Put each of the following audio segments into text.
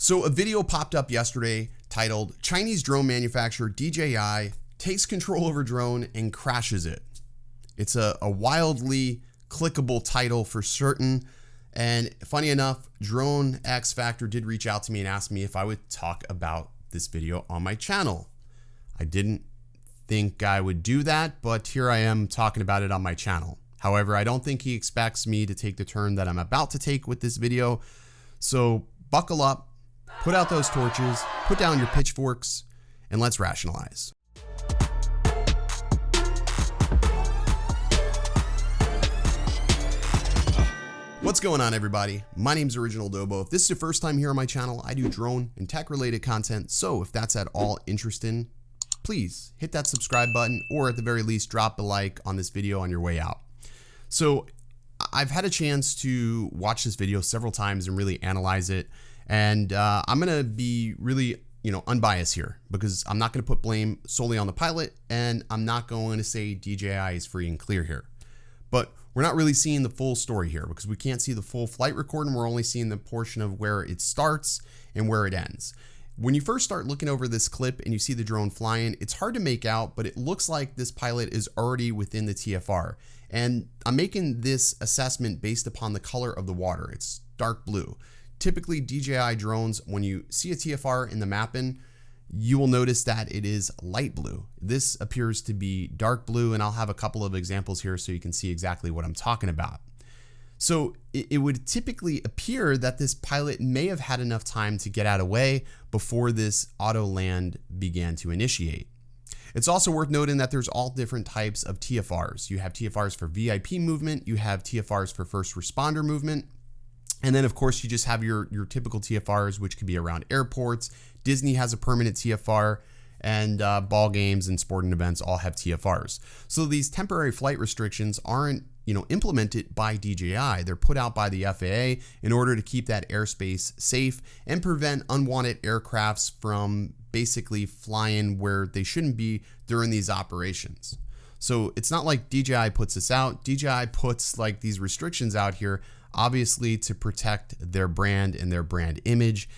So a video popped up yesterday titled Chinese drone manufacturer DJI takes control over drone and crashes it. It's a wildly clickable title for certain. And funny enough, DroneXfactor did reach out to me and ask me if I would talk about this video on my channel. I didn't think I would do that, but here I am talking about it on my channel. However, I don't think he expects me to take the turn that I'm about to take with this video. So buckle up, put out those torches, put down your pitchforks, and let's rationalize. What's going on, everybody? My name's Original Dobo. If this is your first time here on my channel, I do drone and tech related content. So if that's at all interesting, please hit that subscribe button, or at the very least, drop a like on this video on your way out. So I've had a chance to watch this video several times and really analyze it. And I'm gonna be really, unbiased here, because I'm not gonna put blame solely on the pilot, and I'm not going to say DJI is free and clear here. But we're not really seeing the full story here, because we can't see the full flight recording. We're only seeing the portion of where it starts and where it ends. When you first start looking over this clip and you see the drone flying, it's hard to make out, but it looks like this pilot is already within the TFR. And I'm making this assessment based upon the color of the water. It's dark blue. Typically DJI drones, when you see a TFR in the mapping, you will notice that it is light blue. This appears to be dark blue, and I'll have a couple of examples here so you can see exactly what I'm talking about. So it would typically appear that this pilot may have had enough time to get out of the way before this auto land began to initiate. It's also worth noting that there's all different types of TFRs. You have TFRs for VIP movement, you have TFRs for first responder movement, and then of course you just have your typical TFRs, which could be around airports. Disney has a permanent TFR, and ball games and sporting events all have TFRs. So these temporary flight restrictions aren't implemented by DJI. They're put out by the FAA in order to keep that airspace safe and prevent unwanted aircrafts from basically flying where they shouldn't be during these operations. So it's not like DJI puts this out. DJI puts like these restrictions out here, obviously to protect their brand and their brand image.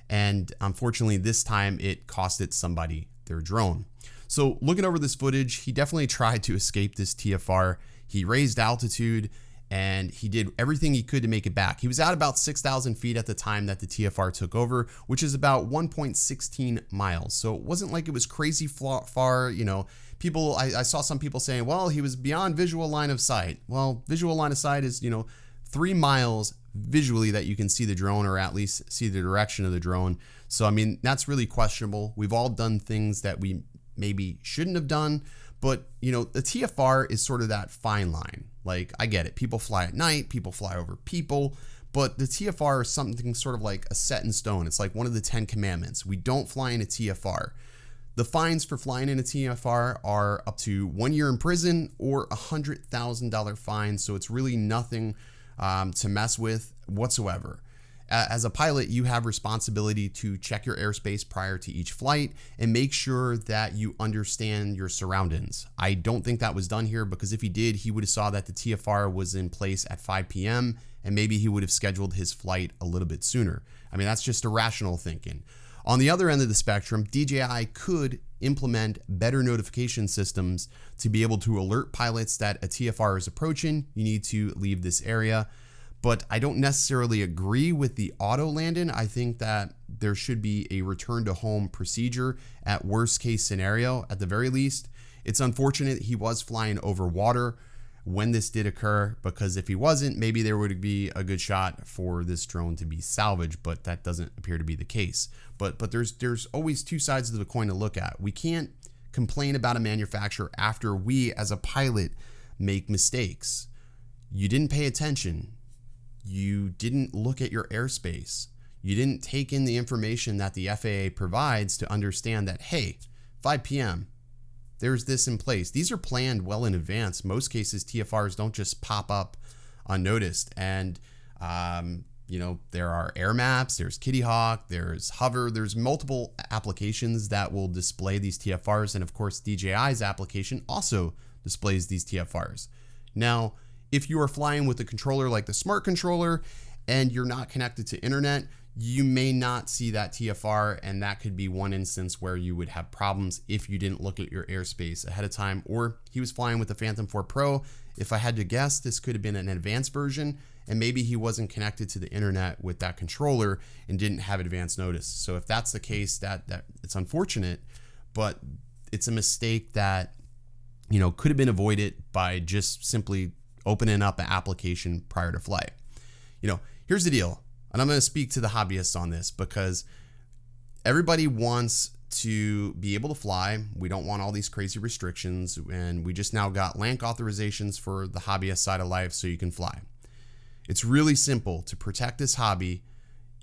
And unfortunately, this time it costed somebody their drone. So looking over this footage, he definitely tried to escape this TFR. He raised altitude and he did everything he could to make it back. He was at about 6,000 feet at the time that the TFR took over, which is about 1.16 miles. So it wasn't like it was crazy far. I saw some people saying, well, he was beyond visual line of sight. Well, visual line of sight is, 3 miles visually that you can see the drone, or at least see the direction of the drone. So, I mean, that's really questionable. We've all done things that we maybe shouldn't have done, but the TFR is sort of that fine line. Like, I get it. People fly at night, people fly over people, but the TFR is something sort of like a set in stone. It's like one of the 10 commandments. We don't fly in a TFR. The fines for flying in a TFR are up to 1 year in prison or $100,000 fine. So it's really nothing to mess with whatsoever. As a pilot, you have responsibility to check your airspace prior to each flight and make sure that you understand your surroundings. I don't think that was done here, because if he did, he would have saw that the TFR was in place at 5 p.m. and maybe he would have scheduled his flight a little bit sooner. I mean, that's just irrational thinking. On the other end of the spectrum, DJI could implement better notification systems to be able to alert pilots that a TFR is approaching. You need to leave this area. But I don't necessarily agree with the auto landing. I think that there should be a return to home procedure at worst case scenario. At the very least, it's unfortunate he was flying over water when this did occur, because if he wasn't, maybe there would be a good shot for this drone to be salvaged, but that doesn't appear to be the case. But there's always two sides of the coin to look at. We can't complain about a manufacturer after we as a pilot make mistakes. You didn't pay attention. You didn't look at your airspace. You didn't take in the information that the FAA provides to understand that, hey, 5 p.m., there's this in place. These are planned well in advance. Most cases, TFRs don't just pop up unnoticed. And, there are air maps, there's Kitty Hawk, there's Hover, there's multiple applications that will display these TFRs. And of course, DJI's application also displays these TFRs. Now, if you are flying with a controller like the Smart Controller and you're not connected to internet, you may not see that TFR, and that could be one instance where you would have problems if you didn't look at your airspace ahead of time. Or he was flying with the Phantom 4 Pro. If I had to guess, this could have been an advanced version, and maybe he wasn't connected to the internet with that controller and didn't have advance notice. So if that's the case, that it's unfortunate, but it's a mistake that, you know, could have been avoided by just simply opening up an application prior to flight. You know, here's the deal. And I'm going to speak to the hobbyists on this because everybody wants to be able to fly. We don't want all these crazy restrictions, and we just now got LANC authorizations for the hobbyist side of life so you can fly. It's really simple. To protect this hobby,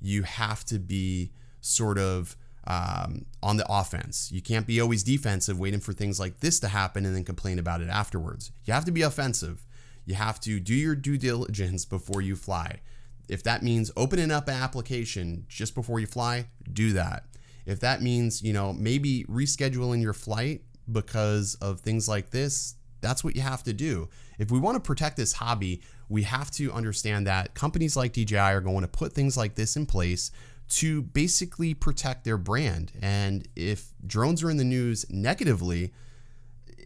you have to be sort of on the offense. You can't be always defensive waiting for things like this to happen and then complain about it afterwards. You have to be offensive. You have to do your due diligence before you fly. If that means opening up an application just before you fly, do that. If that means, you know, maybe rescheduling your flight because of things like this, that's what you have to do. If we want to protect this hobby, we have to understand that companies like DJI are going to put things like this in place to basically protect their brand. And if drones are in the news negatively,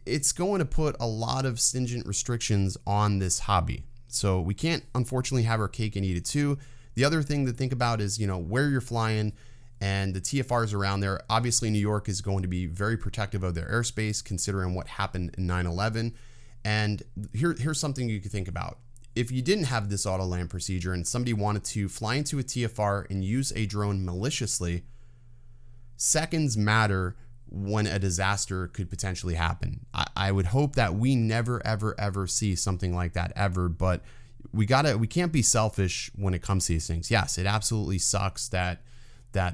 it's going to put a lot of stringent restrictions on this hobby. So we can't, unfortunately, have our cake and eat it too. The other thing to think about is, you know, where you're flying and the TFRs around there. Obviously, New York is going to be very protective of their airspace, considering what happened in 9/11. And here's something you could think about. If you didn't have this auto land procedure and somebody wanted to fly into a TFR and use a drone maliciously, seconds matter when a disaster could potentially happen. I would hope that we never, ever see something like that ever, but we can't be selfish when it comes to these things. Yes, it absolutely sucks that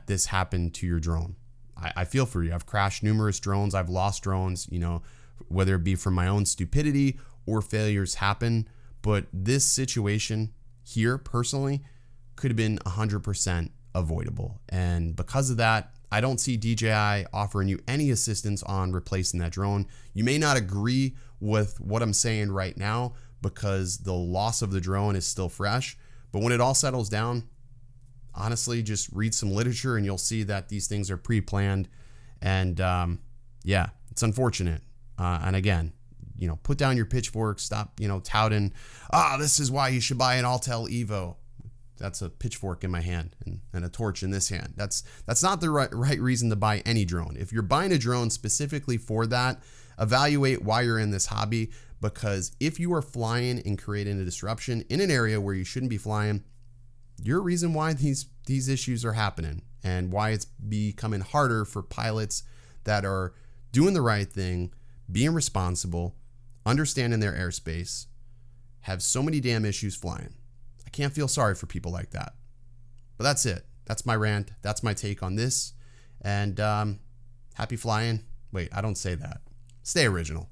this happened to your drone. I feel for you. I've crashed numerous drones. I've lost drones, you know, whether it be from my own stupidity or failures happen. But this situation here personally could have been 100% avoidable. And because of that, I don't see DJI offering you any assistance on replacing that drone. You may not agree with what I'm saying right now because the loss of the drone is still fresh. But when it all settles down, honestly, just read some literature and you'll see that these things are pre-planned. And yeah, it's unfortunate. And again, you know, put down your pitchfork, stop, you know, touting, this is why you should buy an Autel Evo. That's a pitchfork in my hand and a torch in this hand. That's not the right reason to buy any drone. If you're buying a drone specifically for that, evaluate why you're in this hobby, because if you are flying and creating a disruption in an area where you shouldn't be flying, you're a reason why these issues are happening and why it's becoming harder for pilots that are doing the right thing, being responsible, understanding their airspace, have so many damn issues flying. I can't feel sorry for people like that. But that's it. That's my rant. That's my take on this. And happy flying. Wait, I don't say that. Stay original.